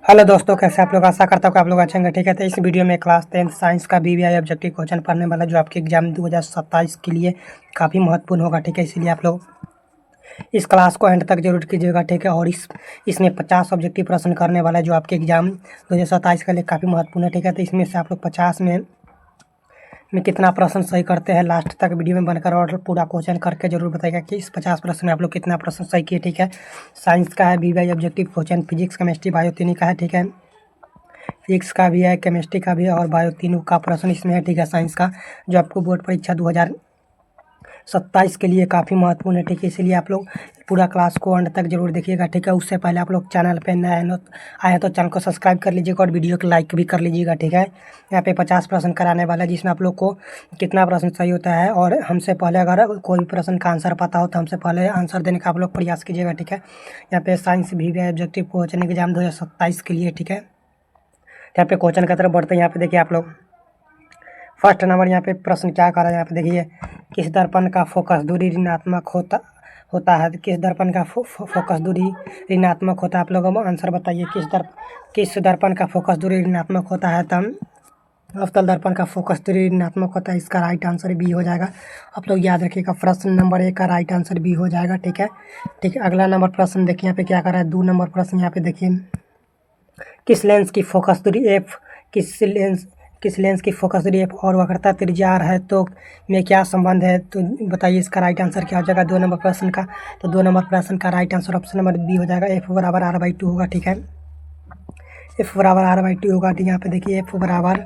Hello दोस्तों, कैसे आप लोग। आशा करता हूँ कि आप लोग अच्छे होंगे। ठीक है, तो इस वीडियो में क्लास 10 साइंस का बीवीआई ऑब्जेक्टिव क्वेश्चन पढ़ने वाला जो आपके एग्जाम 2027 के लिए काफ़ी महत्वपूर्ण होगा। ठीक है, इसलिए आप लोग इस क्लास को एंड तक जरूर कीजिएगा। ठीक है, और इसमें 50 ऑब्जेक्टिव प्रश्न करने वाला है जो आपके एग्जाम 2027 के लिए काफ़ी महत्वपूर्ण है। ठीक है, तो इसमें से आप लोग 50 में कितना प्रश्न सही करते हैं, लास्ट तक वीडियो में बनकर और पूरा क्वेश्चन करके जरूर बताइएगा कि इस 50 प्रश्न में आप लोग कितना प्रश्न सही किए। ठीक है, साइंस का है BVI objective question, physics chemistry bio तीनों का है। ठीक है, फिजिक्स का भी है, केमिस्ट्री का भी है और बायो तीनों का प्रश्न इसमें है। ठीक है, साइंस का जो आपको बोर्ड परीक्षा 2027 के लिए काफ़ी महत्वपूर्ण है। ठीक है, इसलिए आप लोग पूरा क्लास को अंत तक जरूर देखिएगा। ठीक है, उससे पहले आप लोग चैनल पे नए आए तो चैनल को सब्सक्राइब कर लीजिएगा और वीडियो को लाइक भी कर लीजिएगा। ठीक है, यहाँ पे 50 प्रश्न कराने वाला है जिसमें आप लोग को कितना प्रश्न सही होता है और हमसे पहले अगर कोई भी प्रश्न का आंसर पता हो तो हमसे पहले आंसर देने का आप लोग प्रयास कीजिएगा। ठीक है, यहाँ पे साइंस भी ऑब्जेक्टिव क्वेश्चन एग्जाम 2027 के लिए। ठीक है, यहाँ पे क्वेश्चन की तरफ बढ़ते हैं। यहाँ पे देखिए आप लोग फर्स्ट नंबर यहाँ पे प्रश्न क्या कर रहा है। यहाँ पे देखिए, किस दर्पण का फोकस दूरी ऋणात्मक होता है। किस दर्पण का फोकस दूरी ऋणात्मक होता है। आप लोग आंसर बताइए, किस दर्पण का फोकस दूरी ऋणात्मक होता है। तब अवतल दर्पण का फोकस दूरी ऋणात्मक होता है। इसका राइट आंसर बी हो जाएगा। आप लोग याद रखिएगा, प्रश्न नंबर 1 का राइट आंसर बी हो जाएगा। ठीक है, अगला नंबर प्रश्न देखिए यहाँ पे क्या कर रहा है। 2 नंबर प्रश्न यहाँ पे देखिए, किस लेंस की फोकस दूरी एफ किस लेंस की फोकस दूरी एफ और वक्रता त्रिज्या आर है तो में क्या संबंध है। तो बताइए इसका राइट आंसर क्या हो जाएगा 2 नंबर प्रश्न का। तो 2 नंबर प्रश्न का right answer option number B हो जाएगा, एफ बराबर r/2 होगा। ठीक है, एफ बराबर r/2 होगा। ठीक है, यहाँ पे देखिए एफ बराबर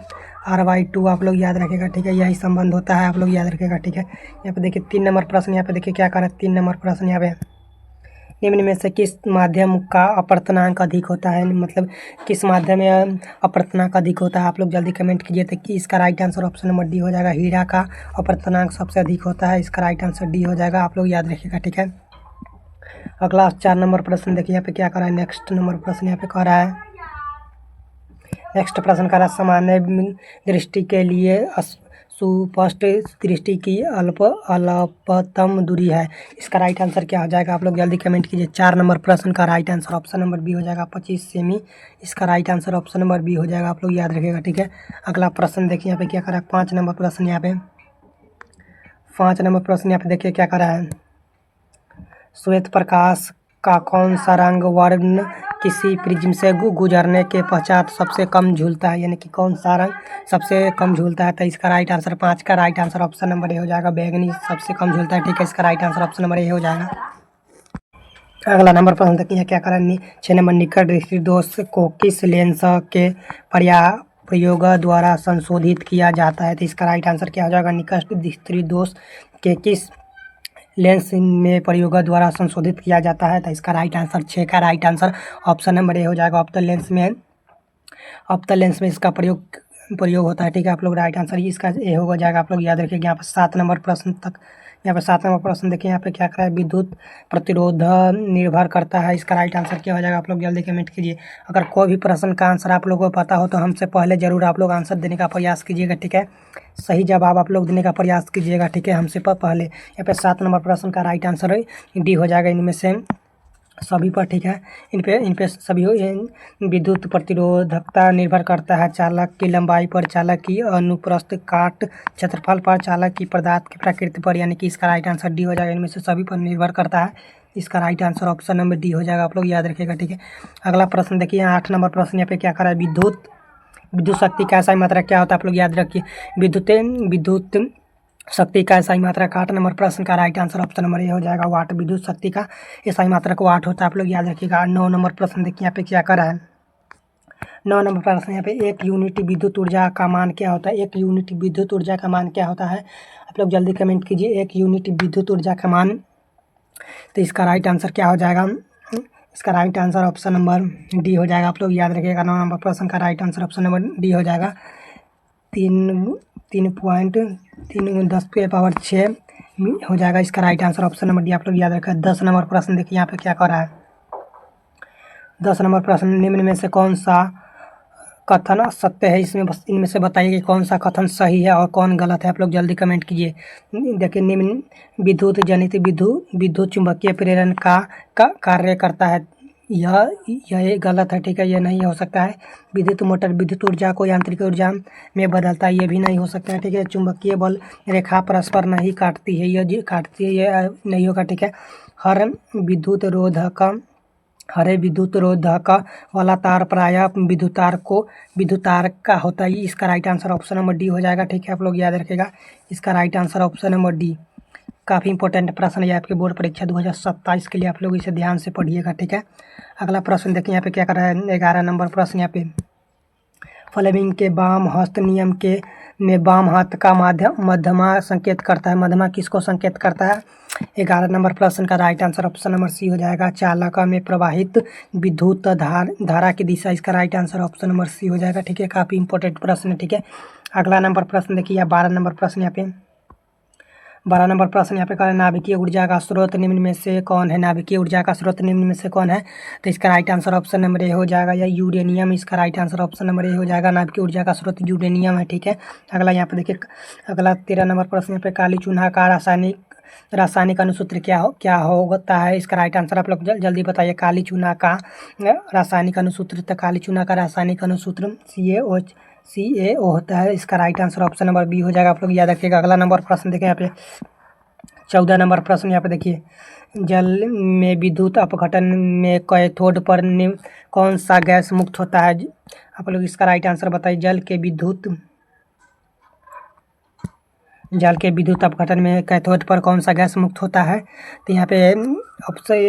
r/2 आप लोग याद रखेगा। ठीक है, यही संबंध होता है, आप लोग याद रखेगा। ठीक है, यहाँ पे देखिए 3 नंबर प्रश्न यहाँ पे देखिए क्या कर रहा है। 3 नंबर प्रश्न यहाँ पे, निम्न में से किस माध्यम का अपवर्तनांक अधिक होता है। मतलब किस माध्यम में अपवर्तनांक अधिक होता है। आप लोग जल्दी कमेंट कीजिए। तो कि इसका right answer option number D हो जाएगा, हीरा का अपवर्तनांक सबसे अधिक होता है। इसका राइट आंसर डी हो जाएगा, आप लोग याद रखिएगा। ठीक है, अगला 4 नंबर प्रश्न देखिए यहाँ पे क्या कर रहा है। नेक्स्ट नंबर प्रश्न यहाँ पे कह रहा है, नेक्स्ट प्रश्न कर रहा है, सामान्य दृष्टि के लिए सुस्पष्ट दृष्टि की अल्पतम दूरी है। इसका राइट आंसर क्या हो जाएगा, आप लोग जल्दी कमेंट कीजिए। 4 नंबर प्रश्न का right answer option number B हो जाएगा, 25 सेमी। इसका right answer option number B हो जाएगा, आप लोग याद रखिएगा। ठीक है, अगला प्रश्न देखिए यहाँ पे क्या करा है। 5 नंबर प्रश्न यहाँ पे, 5 नंबर प्रश्न यहाँ पे देखिए क्या करा है। श्वेत प्रकाश का कौन सा रंग वर्ण किसी प्रिज्म से गुजरने के पश्चात सबसे कम झूलता है। यानी कि कौन सा रंग सबसे कम झूलता है। तो इसका राइट आंसर 5 का right answer option number A हो जाएगा, बैंगनी सबसे कम झूलता है। ठीक है, इसका right answer option number A हो जाएगा। अगला नंबर प्रश्न देखिए क्या करें। 6 नंबर, निकट दृष्टि दोष को किस लेंस के प्रयोग द्वारा संशोधित किया जाता है। तो इसका राइट आंसर क्या हो जाएगा, निकट दृष्टि दोष के किस लेंस में प्रयोग द्वारा संशोधित किया जाता है। तो इसका राइट आंसर 6 का right answer option number A हो जाएगा, अवतल लेंस में इसका प्रयोग होता है। ठीक है, आप लोग राइट आंसर इसका ए हो जाएगा, आप लोग याद रखिएगा। यहाँ पर 7 नंबर प्रश्न तक, यहाँ पर 7 नंबर प्रश्न देखिए यहाँ पे क्या करा है, विद्युत प्रतिरोध निर्भर करता है। इसका राइट आंसर क्या हो जाएगा, आप लोग जल्दी कमेंट कीजिए। अगर कोई भी प्रश्न का आंसर आप लोगों को पता हो तो हमसे पहले जरूर आप लोग आंसर देने का प्रयास कीजिएगा। ठीक है, सही जवाब आप लोग देने का प्रयास कीजिएगा। ठीक है, हमसे पहले। यहाँ पे 7 नंबर प्रश्न का राइट आंसर डी हो जाएगा इनमें से सभी पर। ठीक है, इन पे सभी विद्युत प्रतिरोधकता निर्भर करता है चालक की लंबाई पर, चालक की अनुप्रस्थ काट क्षेत्रफल पर, चालक की पदार्थ की प्रकृति पर। यानी कि इसका राइट आंसर डी हो जाएगा, इनमें से सभी पर निर्भर करता है। इसका right answer option number D हो जाएगा, आप लोग याद रखिएगा। ठीक है, अगला प्रश्न देखिए 8 नंबर प्रश्न यहाँ पे क्या करा है, विद्युत शक्ति का ऐसा मात्रा क्या होता है। आप लोग याद रखिए, विद्युत शक्ति का SI मात्रक। 8 नंबर प्रश्न का right answer option number A हो जाएगा, वाट। विद्युत शक्ति का SI मात्रक वाट होता है, आप लोग याद रखिएगा। 9 नंबर प्रश्न देखिए यहाँ पे क्या करा है। 9 नंबर प्रश्न यहाँ पे, एक यूनिट विद्युत ऊर्जा का मान क्या होता है। एक यूनिट विद्युत ऊर्जा का मान क्या होता है, आप लोग जल्दी कमेंट कीजिए, एक यूनिट विद्युत ऊर्जा का मान। तो इसका राइट आंसर क्या हो जाएगा, इसका right answer option number D हो जाएगा, आप लोग याद रखिएगा। 9 नंबर प्रश्न का right answer option number D हो जाएगा। 3.10⁻6 हो जाएगा, इसका right answer option number D, आप लोग याद रखें। 10 नंबर प्रश्न देखिए यहाँ पे क्या कर रहा है। 10 नंबर प्रश्न, निम्न में से कौन सा कथन सत्य है। इनमें से बताइए कि कौन सा कथन सही है और कौन गलत है। आप लोग जल्दी कमेंट कीजिए। देखिए, निम्न विद्युत जनित विद्युत चुंबकीय प्रेरण का कार्य करता है। यह गलत है, ठीक है, यह नहीं हो सकता है। विद्युत मोटर विद्युत ऊर्जा को यांत्रिक ऊर्जा में बदलता है, ये भी नहीं हो सकता है, ठीक है। चुंबकीय बल रेखा परस्पर नहीं काटती है, यह काटती है, यह नहीं होगा, ठीक है। हर विद्युत रोधक हरे विद्युत रोधक वाला तार प्रायः विद्युत तार का होता है। इसका right answer option number D हो जाएगा, ठीक है। आप लोग याद रखिएगा, इसका right answer option number D. काफ़ी इंपॉर्टेंट प्रश्न है आपके बोर्ड परीक्षा 2027 के लिए, आप लोग इसे ध्यान से पढ़िएगा, ठीक है। अगला प्रश्न देखिए यहाँ पे क्या कर रहा है, 11 नंबर प्रश्न यहाँ पे। फ्लेमिंग के वाम हस्त नियम के में वाम हाथ का मध्यमा संकेत करता है। मध्यमा किसको संकेत करता है? 11 नंबर प्रश्न का right answer option number C हो जाएगा। चालक में प्रवाहित विद्युत धारा की दिशा, इसका right answer option number C हो जाएगा, ठीक है। काफ़ी इंपॉर्टेंट प्रश्न है, ठीक है। अगला नंबर प्रश्न देखिए 12 नंबर प्रश्न यहाँ पे। 12 नंबर प्रश्न यहाँ पे कह रहा है, नाभिकीय ऊर्जा का स्रोत निम्न में से कौन है? नाभिकीय ऊर्जा का स्रोत निम्न में से कौन है? तो इसका right answer option number A हो जाएगा, या यूरेनियम। इसका right answer option number A हो जाएगा। नाभिकीय ऊर्जा का स्रोत यूरेनियम है, ठीक है। अगला यहाँ पे देखिए, अगला 13 नंबर प्रश्न यहाँ पे, काली चूना का रासायनिक अनुसूत्र क्या होता है? इसका राइट आंसर आप लोग जल्दी बताइए। काली चूना का रासायनिक अनुसूत्र, तो काली चूना का रासायनिक अनुसूत्र CaO होता है। इसका right answer option number B हो जाएगा, आप लोग याद रखिएगा। अगला नंबर प्रश्न देखें यहाँ पे, 14 नंबर प्रश्न यहाँ पे देखिए, जल में विद्युत अपघटन में कैथोड पर कौन सा गैस मुक्त होता है? आप लोग इसका राइट आंसर बताइए। जल के विद्युत अपघटन में कैथोड पर कौन सा गैस मुक्त होता है? तो यहाँ पे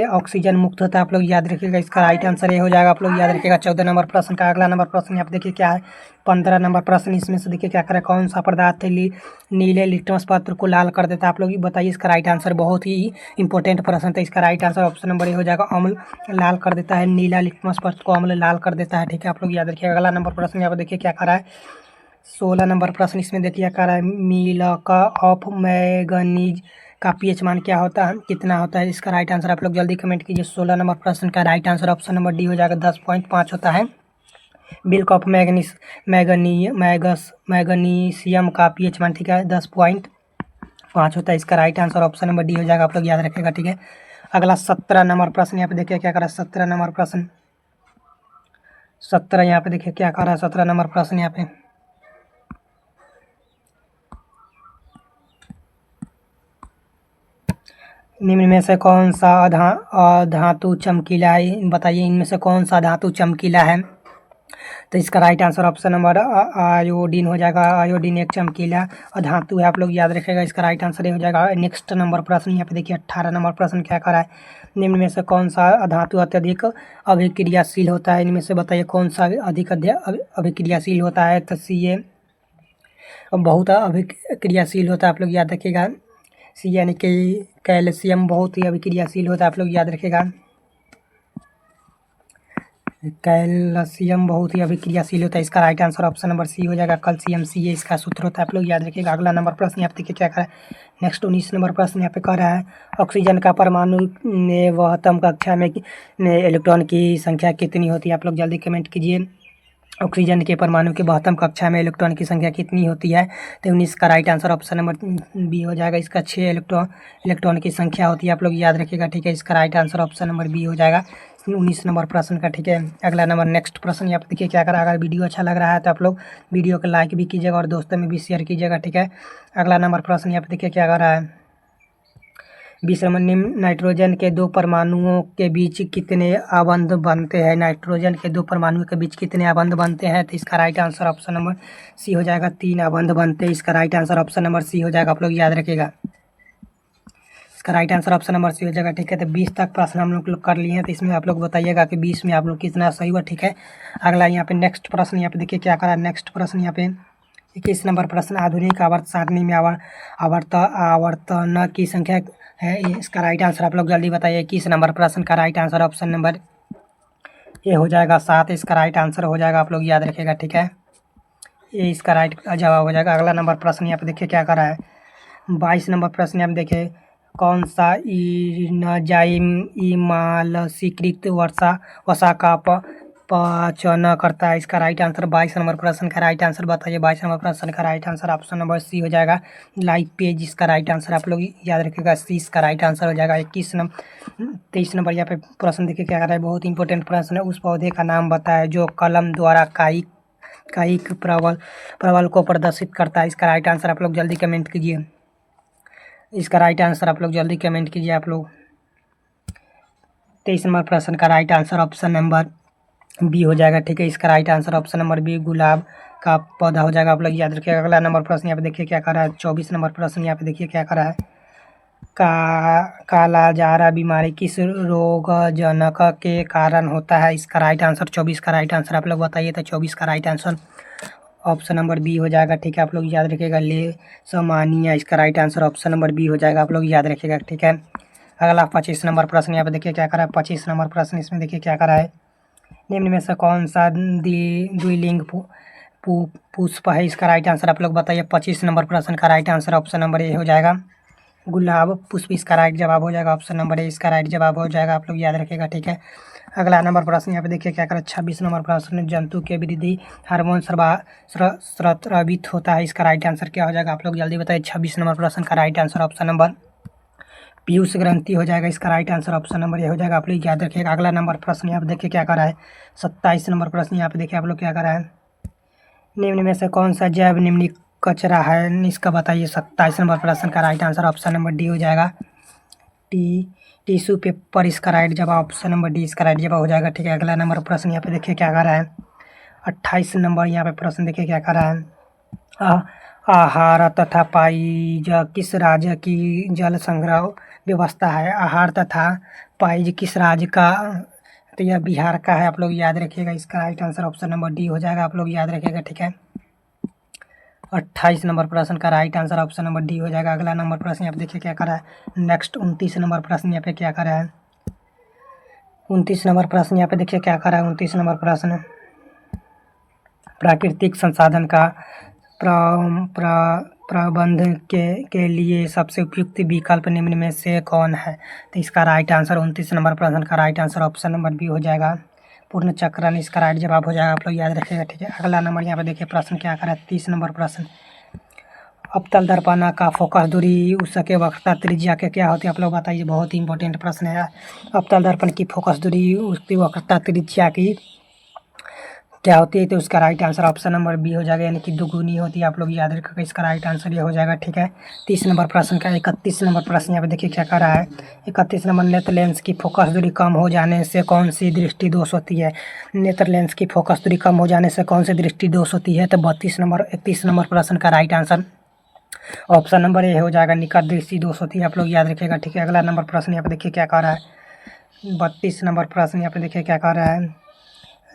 ऑक्सीजन मुक्त होता है, आप लोग याद रखिएगा। इसका राइट आंसर ये हो जाएगा, आप लोग याद रखिएगा 14 नंबर प्रश्न का। अगला नंबर प्रश्न यहाँ पे देखिए क्या है, 15 नंबर प्रश्न। इसमें से देखिए क्या करें, कौन सा पदार्थ नीले लिटमस पत्र को लाल कर देता है? आप लोग बताइए इसका राइट आंसर। बहुत ही इंपॉर्टेंट प्रश्न था, इसका राइट आंसर ऑप्शन नंबर ये हो जाएगा, अम्ल लाल कर देता है। नीला लिटमस पत्र को अम्ल लाल कर देता है, ठीक है। आप लोग याद रखिएगा। अगला नंबर प्रश्न यहाँ पे देखिए क्या कर रहा है, 16 नंबर प्रश्न। इसमें देखिए क्या रहा है, मिलका ऑफ मैंगनीज का पीएच मान क्या होता है, कितना होता है? इसका राइट आंसर आप लोग जल्दी कमेंट कीजिए। 16 नंबर प्रश्न का right answer option number D हो जाएगा, 10.5 होता है। मिल्क ऑफ मैग्नीशियम का पीएच मान, ठीक है, 10.5 होता है। इसका right answer option number D हो जाएगा, आप लोग याद रखेगा, ठीक है। अगला 17 नंबर प्रश्न यहाँ पे देखिए क्या कर रहा है, 17 नंबर प्रश्न। 17 यहाँ पे देखिए क्या कर रहा है, 17 नंबर प्रश्न यहाँ पे, निम्न में से कौन सा धातु चमकीला है? बताइए इनमें से कौन सा धातु चमकीला है? तो इसका right answer option number iodine हो जाएगा। आयोडीन एक चमकीला धातु है, आप लोग याद रखेगा। इसका राइट आंसर ये हो जाएगा। नेक्स्ट नंबर प्रश्न यहाँ पे देखिए 18 नंबर प्रश्न क्या करा है, निम्न में से कौन सा धातु अत्यधिक अभिक्रियाशील होता है? इनमें से बताइए कौन सा अधिक अभिक्रियाशील होता है? तो Ca बहुत अभिक्रियाशील होता है, आप लोग याद रखिएगा। सी यानी कि कैल्शियम बहुत ही अभिक्रियाशील होता है, आप लोग याद रखेगा। कैल्शियम बहुत ही अभिक्रियाशील होता है, इसका right answer option number C हो जाएगा। कैल्शियम Ca इसका सूत्र होता है, आप लोग याद रखिएगा। अगला नंबर प्रश्न यहाँ पे देखिए क्या कर रहा है, नेक्स्ट 19 नंबर प्रश्न यहाँ पे कह रहा है, ऑक्सीजन का परमाणु में वहतम कक्षा में इलेक्ट्रॉन की संख्या कितनी होती है? आप लोग जल्दी कमेंट कीजिए। ऑक्सीजन के परमाणु के बहत्तम कक्षा में इलेक्ट्रॉन की संख्या कितनी होती है? तो 19 का right answer option number B हो जाएगा। इसका 6 इलेक्ट्रॉन की संख्या होती है, आप लोग याद रखिएगा, ठीक है। इसका right answer option number B हो जाएगा 19 नंबर प्रश्न का, ठीक है। अगला नंबर नेक्स्ट प्रश्न यहाँ पे देखिए क्या करा। अगर वीडियो अच्छा लग रहा है तो आप लोग वीडियो को लाइक भी कीजिएगा और दोस्तों में भी शेयर कीजिएगा, ठीक है। अगला नंबर प्रश्न यहाँ पे देखिए क्या कर रहा है, 20 नंबर, निम्न नाइट्रोजन के दो परमाणुओं के बीच कितने आबंध बनते हैं? नाइट्रोजन के दो परमाणुओं के बीच कितने आबंध बनते हैं? तो इसका right answer option number C हो जाएगा, 3 आबंध बनते हैं। इसका right answer option number C हो जाएगा, आप लोग याद रखिएगा। इसका right answer option number C हो जाएगा, ठीक है। तो 20 तक प्रश्न हम लोग कर लिए हैं, तो इसमें आप लोग बताइएगा कि 20 में आप लोग कितना सही हुआ, ठीक है। अगला यहाँ पे नेक्स्ट प्रश्न यहाँ पे देखिए क्या करा। नेक्स्ट प्रश्न यहाँ पे 21 नंबर प्रश्न, आधुनिक आवर्त सारणी में आवर्तन की संख्या है? इसका राइट आंसर आप लोग जल्दी बताइए। 21 नंबर प्रश्न का right answer option number A हो जाएगा 7, इसका राइट आंसर हो जाएगा, आप लोग याद रखिएगा, ठीक है। ये इसका राइट जवाब हो जाएगा। अगला नंबर प्रश्न यहाँ पे देखिए क्या करा है, 22 नंबर प्रश्न यहाँ पे देखिए, कौन सा इनजाइम इमालसीकृत वसा का पाचन करता है, इसका राइट आंसर 22 नंबर प्रश्न का राइट आंसर बताइए। 22 नंबर प्रश्न का right answer option number C हो जाएगा, लाइपेज। इसका राइट आंसर आप लोग याद रखिएगा, सी इसका राइट आंसर हो जाएगा। 23 नंबर यहाँ पे प्रश्न देखिए क्या कर रहा है, बहुत इंपॉर्टेंट प्रश्न है। उस पौधे का नाम बताए जो कलम द्वारा कायिक प्रबल को प्रदर्शित करता है। इसका राइट आंसर आप लोग जल्दी कमेंट कीजिए। इसका राइट आंसर आप लोग जल्दी कमेंट कीजिए आप लोग। 23 नंबर प्रश्न का right answer option number B हो जाएगा, ठीक है। इसका right answer option number B गुलाब का पौधा हो जाएगा, आप लोग याद रखिएगा। अगला नंबर प्रश्न यहाँ पे देखिए क्या कर रहा है, 24 नंबर प्रश्न यहाँ पे देखिए क्या कर रहा है, कालाजार बीमारी किस रोगजनक के कारण होता है। इसका राइट आंसर 24 का राइट आंसर आप लोग बताइए। तो 24 का right answer option number B हो जाएगा, ठीक है। आप लोग याद रखिएगा, लेशमानिया। इसका right answer option number B हो जाएगा, आप लोग याद रखिएगा, ठीक है। अगला 25 नंबर प्रश्न यहाँ पे देखिए क्या करा है, 25 नंबर प्रश्न इसमें देखिए क्या करा है, निम्न में से कौन सा द्विलिंग पुष्प है। इसका राइट आंसर आप लोग बताइए। 25 नंबर प्रश्न का right answer option number A हो जाएगा, गुलाब पुष्प। इसका राइट जवाब हो जाएगा ऑप्शन नंबर ए, इसका राइट जवाब हो जाएगा, आप लोग याद रखिएगा, ठीक है। अगला नंबर प्रश्न यहाँ पे देखिए क्या करें, 26 नंबर प्रश्न, जंतु के वृद्धि हार्मोन स्रावित होता है। इसका राइट आंसर क्या हो जाएगा, आप लोग जल्दी बताइए। 26 नंबर प्रश्न का right answer option number Piyush ग्रंथि हो जाएगा, इसका राइट आंसर ऑप्शन नंबर ये हो जाएगा, आप लोग याद रखिएगा। अगला नंबर प्रश्न यहाँ पे देखिए क्या करा है, 27 नंबर प्रश्न यहाँ पे देखिए आप लोग क्या करा है, निम्न में से कौन सा जैव निम्न कचरा है, इसका बताइए। 27 नंबर प्रश्न का right answer option number D हो जाएगा, टिश्यू पेपर। इसका राइट जवाब ऑप्शन नंबर डी, इसका राइट जवाब हो जाएगा, ठीक है। अगला नंबर प्रश्न यहाँ पे देखिए क्या कर रहा है, 28 नंबर यहाँ पे प्रश्न देखिए क्या कर रहा है, आहार तथा पाइज किस राज्य की जल संग्रह व्यवस्था है। आहार तथा पाइज किस राज्य का, तो यह बिहार का है, आप लोग याद रखिएगा। इसका right answer option number D हो जाएगा, आप लोग याद रखिएगा, ठीक है। 28 नंबर प्रश्न का right answer option number D हो जाएगा। अगला नंबर प्रश्न यहाँ पे देखिए क्या कर रहा है, नेक्स्ट 29 नंबर प्रश्न यहाँ पे क्या कर रहा है, 29 नंबर प्रश्न यहाँ पे देखिए क्या कर रहा है, 29 नंबर प्रश्न, प्राकृतिक संसाधन का प्रबंध के लिए सबसे उपयुक्त विकल्प निम्न में से कौन है। तो इसका राइट आंसर 29 नंबर प्रश्न का right answer option number B हो जाएगा, पूर्ण चक्रण। इसका राइट जवाब हो जाएगा, आप लोग याद रखिएगा, ठीक है। अगला नंबर यहाँ पे देखिए प्रश्न क्या करा है, 30 नंबर प्रश्न, अवतल दर्पण का फोकस दूरी उसके वक्रता त्रिज्या के क्या होती है, आप लोग बताइए। बहुत ही इंपॉर्टेंट प्रश्न है, अवतल दर्पण की फोकस दूरी उसकी वक्रता त्रिज्या की क्या होती है। तो उसका right answer option number B हो जाएगा, यानी कि दुगुनी होती है, आप लोग याद रखिएगा। इसका राइट आंसर ये हो जाएगा, ठीक है। 30 नंबर प्रश्न का 31 नंबर प्रश्न यहाँ पे देखिए क्या कर रहा है, 31 नंबर, नेत्र लेंस की फोकस दूरी कम हो जाने से कौन सी दृष्टि दोष होती है। नेत्र लेंस की फोकस दूरी कम हो जाने से कौन सी दृष्टि दोष होती है। तो 31 नंबर प्रश्न का right answer option number A हो जाएगा, निकट दृष्टि दोष होती है, आप लोग याद रखिएगा, ठीक है। अगला नंबर प्रश्न यहाँ पे देखिए क्या कर रहा है, 32 नंबर प्रश्न यहाँ पे देखिए क्या कर रहा है,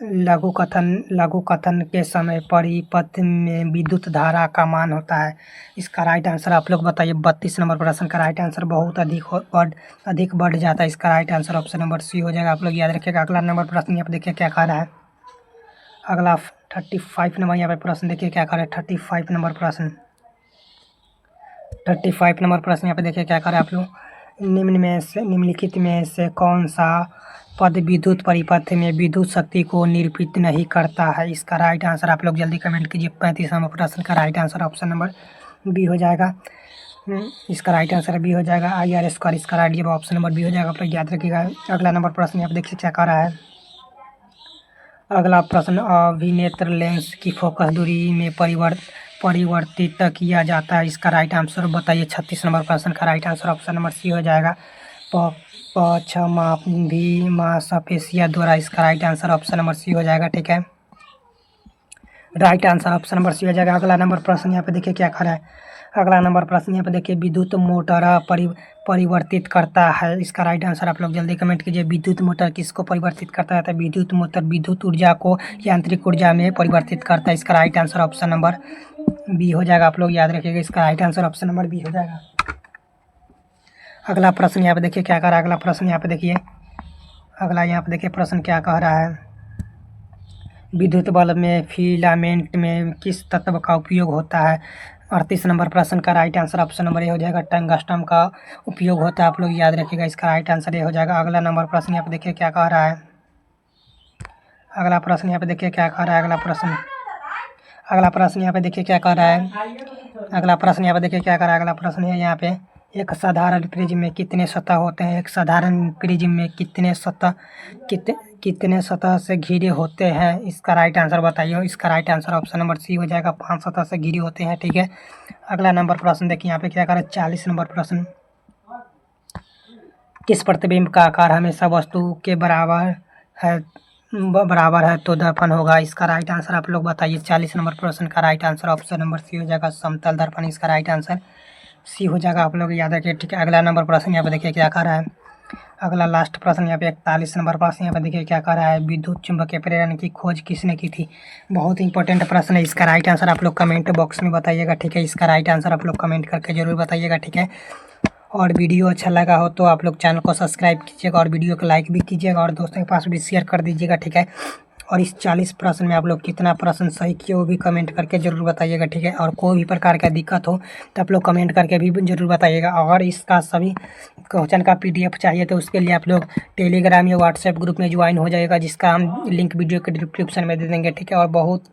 लघु कथन के समय परिपथ में विद्युत धारा का मान होता है। इसका राइट आंसर आप लोग बताइए। 32 नंबर प्रश्न का राइट आंसर बहुत अधिक बढ़ जाता है। इसका right answer option number C हो जाएगा, आप लोग याद रखिएगा। अगला नंबर प्रश्न यहाँ पे देखिए क्या कर रहा है, अगला 35 नंबर यहाँ पे प्रश्न देखिए क्या कर रहा है, 35 नंबर प्रश्न, 35 नंबर प्रश्न यहाँ पे देखिए क्या कर रहा है आप लोग, निम्नलिखित में से कौन सा पद विद्युत परिपथ में विद्युत शक्ति को निरूपित नहीं करता है। इसका राइट आंसर आप लोग जल्दी कमेंट कीजिए। 35 नंबर प्रश्न का right answer option number B हो जाएगा, इसका राइट आंसर बी हो जाएगा, IR²। इसका राइट जवाब ऑप्शन नंबर बी हो जाएगा, आप लोग याद रखिएगा। अगला नंबर प्रश्न यहाँ पे देखिए क्या कर रहा है, अगला प्रश्न, अभिनेत्र लेंस की फोकस दूरी में परिवर्तित किया जाता है। इसका राइट आंसर बताइए। 36 नंबर प्रश्न का right answer option number C हो जाएगा, पक्षमापी मांसपेशियों द्वारा। इसका right answer option number C हो जाएगा, ठीक है। Right answer option number C हो जाएगा। अगला नंबर प्रश्न यहाँ पे देखिए क्या कर रहा है, अगला नंबर प्रश्न यहाँ पे देखिए, विद्युत मोटर परिवर्तित करता है। इसका राइट आंसर आप लोग जल्दी कमेंट कीजिए। विद्युत मोटर किसको परिवर्तित करता है। तो विद्युत मोटर विद्युत ऊर्जा को यांत्रिक ऊर्जा में परिवर्तित करता है। इसका right answer option number B हो जाएगा, आप लोग याद रखिएगा। इसका right answer option number B हो जाएगा। अगला प्रश्न यहाँ पे देखिए क्या कह रहा है, अगला प्रश्न यहाँ पे देखिए, अगला यहाँ पे देखिए प्रश्न क्या कह रहा है, विद्युत बल्ब में फिलामेंट में किस तत्व का उपयोग होता है। 38 नंबर प्रश्न का right answer option number A हो जाएगा, टंगस्टन का उपयोग होता है, आप लोग याद रखिएगा। इसका राइट आंसर ए हो जाएगा। अगला नंबर प्रश्न यहाँ पे देखिए क्या कह रहा है, अगला प्रश्न यहाँ पे देखिए क्या कह रहा है। अगला प्रश्न यहाँ पे देखिए क्या कह रहा है। अगला प्रश्न यहाँ पे देखिए क्या कह रहा है। अगला प्रश्न है यहाँ पे, एक साधारण प्रिज्म में कितने सतह होते हैं? एक साधारण प्रिज्म में कितने सतह से घिरे होते हैं? इसका राइट आंसर बताइए। इसका right answer option number C हो जाएगा, 5 सतह से घिरे होते हैं। ठीक है, अगला नंबर प्रश्न देखिए यहाँ पे क्या कर रहा है। 40 नंबर प्रश्न, किस प्रतिबिंब का आकार हमेशा वस्तु के बराबर है तो दर्पण होगा? इसका राइट आंसर आप लोग बताइए। 40 नंबर प्रश्न का right answer option number C हो जाएगा, समतल दर्पण। इसका राइट आंसर सी हो जाएगा, आप लोग याद रखिए। ठीक है, अगला नंबर प्रश्न यहाँ पे देखिए क्या कर रहा है। अगला लास्ट प्रश्न यहाँ पे 41 नंबर प्रश्न यहाँ पे देखिए क्या कर रहा है। विद्युत चुम्बकीय प्रेरण की खोज किसने की थी? बहुत इंपॉर्टेंट प्रश्न है। इसका राइट आंसर आप लोग कमेंट बॉक्स में बताइएगा। ठीक है, इसका राइट आंसर आप लोग कमेंट करके जरूर बताइएगा। ठीक है, और वीडियो अच्छा लगा हो तो आप लोग चैनल को सब्सक्राइब कीजिएगा और वीडियो को लाइक भी कीजिएगा और दोस्तों के पास भी शेयर कर दीजिएगा। ठीक है, और इस 40 प्रश्न में आप लोग कितना प्रश्न सही किए वो भी कमेंट करके ज़रूर बताइएगा। ठीक है, और कोई भी प्रकार का दिक्कत हो तो आप लोग कमेंट करके भी ज़रूर बताइएगा। और इसका सभी क्वेश्चन का PDF चाहिए तो उसके लिए आप लोग टेलीग्राम या व्हाट्सएप ग्रुप में ज्वाइन हो जाएगा, जिसका हम लिंक वीडियो के डिस्क्रिप्शन में दे देंगे। ठीक है, और बहुत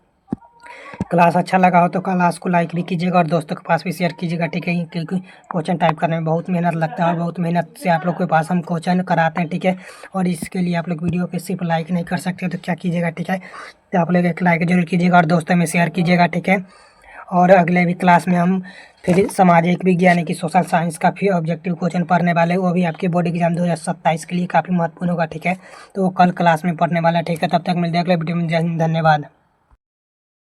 क्लास अच्छा लगा हो तो क्लास को लाइक भी कीजिएगा और दोस्तों के पास भी शेयर कीजिएगा। ठीक है, क्योंकि क्वेश्चन टाइप करने में बहुत मेहनत लगता है और बहुत मेहनत से आप लोग के पास हम क्वेश्चन कराते हैं। ठीक है, और इसके लिए आप लोग वीडियो को सिर्फ लाइक नहीं कर सकते तो क्या कीजिएगा। ठीक है, तो आप लोग एक लाइक जरूर कीजिएगा और दोस्तों में शेयर कीजिएगा। ठीक है, और अगले भी क्लास में हम फिर सामाजिक विज्ञान यानी कि सोशल साइंस का फिर ऑब्जेक्टिव क्वेश्चन पढ़ने वाले, वो भी आपके बोर्ड एग्जाम 2027 के लिए काफ़ी महत्वपूर्ण होगा। ठीक है, तो वो कल क्लास में पढ़ने वाला है। ठीक है, तब तक मिलते हैं अगले वीडियो में। जय हिंद, धन्यवाद।